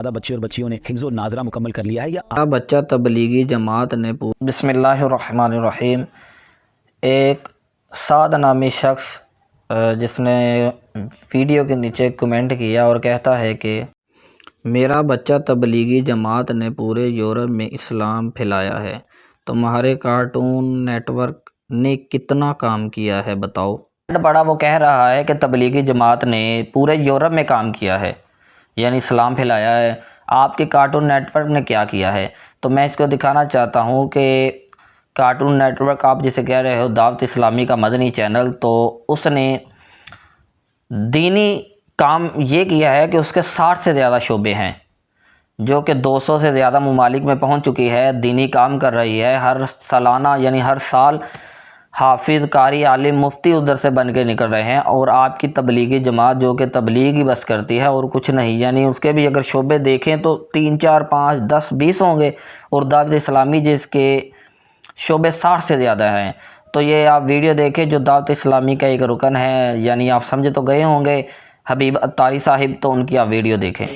زیادہ بچے اور بچیوں نے حفظ و ناظرہ مکمل کر لیا ہے یا بچہ تبلیغی جماعت نے بسم اللہ الرحمن الرحیم۔ ایک سعد نامی شخص جس نے ویڈیو کے نیچے کمنٹ کیا اور کہتا ہے کہ میرا بچہ تبلیغی جماعت نے پورے یورپ میں اسلام پھیلایا ہے، تمہارے کارٹون نیٹ ورک نے کتنا کام کیا ہے بتاؤ۔ بڑا وہ کہہ رہا ہے کہ تبلیغی جماعت نے پورے یورپ میں کام کیا ہے، یعنی اسلام پھیلایا ہے، آپ کے کارٹون نیٹ ورک نے کیا کیا ہے؟ تو میں اس کو دکھانا چاہتا ہوں کہ کارٹون نیٹ ورک آپ جسے کہہ رہے ہو دعوت اسلامی کا مدنی چینل، تو اس نے دینی کام یہ کیا ہے کہ اس کے 60 سے زیادہ شعبے ہیں، جو کہ 200 سے زیادہ ممالک میں پہنچ چکی ہے، دینی کام کر رہی ہے، ہر سالانہ یعنی ہر سال حافظ، قاری، عالم، مفتی ادھر سے بن کے نکل رہے ہیں، اور آپ کی تبلیغی جماعت جو کہ تبلیغ ہی بس کرتی ہے اور کچھ نہیں، یعنی اس کے بھی اگر شعبے دیکھیں تو 3، 4، 5، 10، 20 ہوں گے، اور دعوت اسلامی جس کے شعبے 60 سے زیادہ ہیں۔ تو یہ آپ ویڈیو دیکھیں جو دعوت اسلامی کا ایک رکن ہے، یعنی آپ سمجھ تو گئے ہوں گے حبیب اتاری صاحب، تو ان کی آپ ویڈیو دیکھیں۔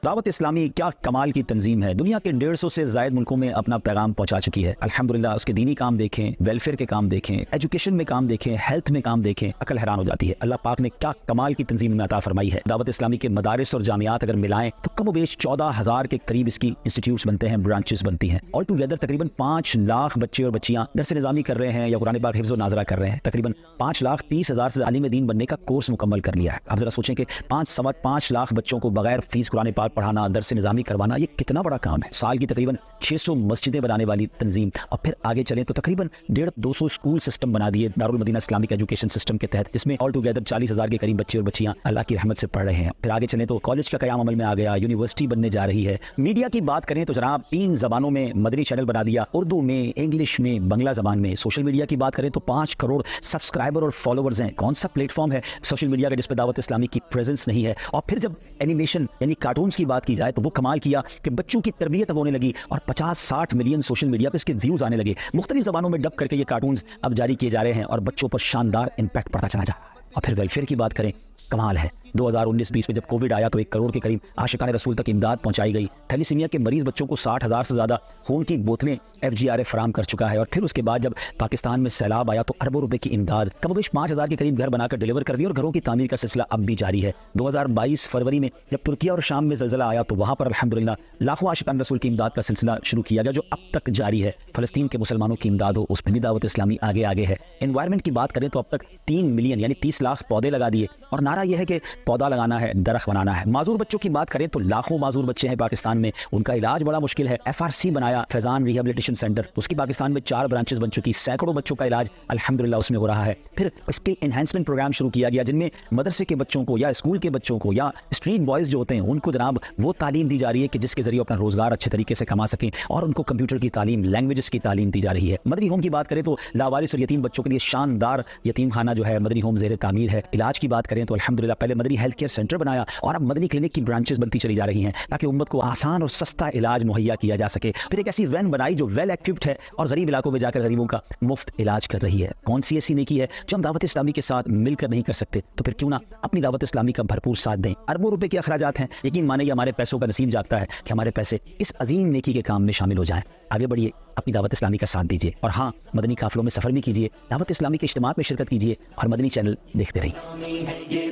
دعوت اسلامی کیا کمال کی تنظیم ہے، دنیا کے 150 سے زائد ملکوں میں اپنا پیغام پہنچا چکی ہے الحمدللہ۔ اس کے دینی کام دیکھیں، ویلفیئر کے کام دیکھیں، ایجوکیشن میں کام دیکھیں، ہیلتھ میں کام دیکھیں، عقل حیران ہو جاتی ہے۔ اللہ پاک نے کیا کمال کی تنظیم میں عطا فرمائی ہے۔ دعوت اسلامی کے مدارس اور جامعات اگر ملائیں تو کم و بیش 14,000 کے قریب اس کی انسٹیٹیوٹس بنتے ہیں، برانچز بنتی ہیں۔ آل ٹوگیدر تقریباً 5 لاکھ بچے اور بچیاں درس نظامی کر رہے ہیں یا قرآن پاک حفظ و ناظرہ کر رہے ہیں۔ تقریباً 5,30,000 سے عالم دین بننے کا کورس مکمل کر لیا ہے۔ اب ذرا سوچیں کہ 5.25 لاکھ بچوں کو بغیر فیس قرآن پاک پڑھانا، درس نظامی کروانا، یہ کتنا بڑا کام ہے۔ سال کی تقریباً 600 مسجدیں بنانے والی تنظیم، اور پھر آگے چلیں تو تقریباً 150-200 اسکول سسٹم بنا دیے دارالمدینہ اسلامک ایجوکیشن سسٹم کے تحت، جس میں آل ٹوگیدر 40,000 کے قریب بچے اور بچیاں اللہ کی رحمت سے پڑھ رہے ہیں۔ پھر آگے چلیں تو کالج کا قیام عمل میں آ گیا، یونیورسٹی بننے جا رہی ہے۔ میڈیا کی بات کریں تو جناب 3 زبانوں میں مدنی چینل بنا دیا، اردو میں، انگلش میں، بنگلہ زبان میں۔ سوشل میڈیا کی بات کریں تو 5 کروڑ سبسکرائبر اور فالوورز ہیں۔ کون سا پلیٹ فارم ہے سوشل میڈیا کا جس پہ دعوت اسلامی کی پریزنس نہیں ہے؟ اور پھر جب اینیمیشن یعنی کارٹونز کی بات کی جائے تو وہ کمال کیا کہ بچوں کی تربیت اب ہونے لگی، اور 50-60 ملین سوشل میڈیا پہ اس کے ویوز آنے لگے۔ مختلف زبانوں میں ڈب کر کے یہ کارٹونز اب جاری کیے جا رہے ہیں اور بچوں پر شاندار امپیکٹ پڑتا چلا جا رہا ہے۔ اور پھر ویلفیئر کی بات کریں، کمال ہے۔ 2019-20 میں جب کووڈ آیا تو 1 کروڑ کے قریب عاشقان رسول تک امداد پہنچائی گئی۔ تھیلیسیمیا کے مریض بچوں کو 60,000 سے زیادہ خون کی بوتلیں FGRA فراہم کر چکا ہے۔ اور پھر اس کے بعد جب پاکستان میں سیلاب آیا تو اربوں روپے کی امداد، کم و بیش 5,000 کے قریب گھر بنا کر ڈیلیور کر دی، اور گھروں کی تعمیر کا سلسلہ اب بھی جاری ہے۔ 2022 فروری میں جب ترکیہ اور شام میں زلزلہ آیا تو وہاں پر الحمدللہ لاکھوں عاشقان رسول کی امداد کا سلسلہ شروع کیا گیا، جو اب تک جاری ہے۔ فلسطین کے مسلمانوں کی امداد ہو، اس میں بھی دعوت اسلامی آگے ہے۔ انوائرمنٹ کی بات کریں تو اب تک 3 ملین یعنی 30 لاکھ پودے لگا دیے، اور نعرہ یہ ہے کہ پودا لگانا ہے، درخت بنانا ہے۔ معذور بچوں کی بات کریں تو لاکھوں معذور بچے ہیں پاکستان میں، ان کا علاج بڑا مشکل ہے۔ FRC بنایا، فیضان ریہیبلیٹیشن سینٹر، اس کی پاکستان میں 4 برانچز بن چکی، سینکڑوں بچوں کا علاج الحمدللہ اس میں ہو رہا ہے۔ پھر اس کے انہینسمنٹ پروگرام شروع کیا گیا جن میں مدرسے کے بچوں کو یا اسکول کے بچوں کو یا اسٹریٹ بوائز جو ہوتے ہیں ان کو جناب وہ تعلیم دی جا رہی ہے کہ جس کے ذریعے اپنا روزگار اچھے طریقے سے کما سکیں، اور ان کو کمپیوٹر کی تعلیم، لینگویجز کی تعلیم دی جا رہی ہے۔ مدنی ہوم کی بات کریں تو لاوارث اور یتیم بچوں کے لیے شاندار یتیم خانہ جو ہے مدنی ہوم زیر تعمیر ہے۔ علاج کی بات کریں تو الحمدللہ پہلے مدنی ہیلتھ کیئر سینٹر بنایا، اور اب مدنی کلینک کی برانچز بنتی چلی جا رہی ہیں تاکہ امت کو آسان اور سستا علاج مہیا کیا جا سکے۔ پھر ایک ایسی وین بنائی جو ویل ایکوپڈ ہے اور غریب علاقوں میں جا کر غریبوں کا مفت علاج کر رہی ہے۔ کون سی ایسی نیکی ہے جو ہم دعوت اسلامی کے ساتھ مل کر نہیں کر سکتے؟ تو پھر کیوں نہ اپنی دعوت اسلامی کا بھرپور ساتھ دیں۔ اربوں روپے کے اخراجات ہیں، یقین مانیں کہ ہمارے پیسوں کا نصیب جاگتا ہے کہ ہمارے پیسے اس عظیم نیکی کے کام میں شامل ہو جائیں۔ آگے بڑھیے، اپنی دعوت اسلامی کا ساتھ دیجیے، اور ہاں مدنی قافلوں میں سفر بھی کیجیے، دعوت اسلامی کے اجتماعات میں شرکت کیجیے، اور مدنی چینل دیکھتے رہیے۔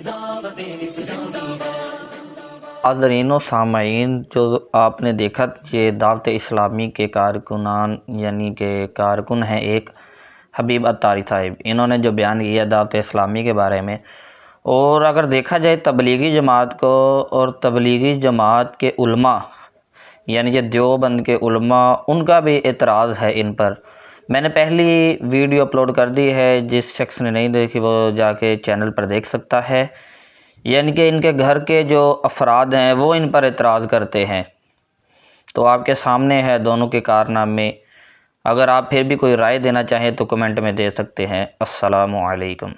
حاضرین و سامعین، جو آپ نے دیکھا یہ دعوت اسلامی کے کارکنان یعنی کہ کارکن ہیں ایک حبیب اتاری صاحب، انہوں نے جو بیان کیا دعوت اسلامی کے بارے میں، اور اگر دیکھا جائے تبلیغی جماعت کو اور تبلیغی جماعت کے علماء یعنی کہ دیوبند کے علماء، ان کا بھی اعتراض ہے ان پر۔ میں نے پہلی ویڈیو اپلوڈ کر دی ہے، جس شخص نے نہیں دیکھی وہ جا کے چینل پر دیکھ سکتا ہے۔ یعنی کہ ان کے گھر کے جو افراد ہیں وہ ان پر اعتراض کرتے ہیں، تو آپ کے سامنے ہے دونوں کے کارنامے۔ اگر آپ پھر بھی کوئی رائے دینا چاہیں تو کمنٹ میں دے سکتے ہیں۔ السلام علیکم۔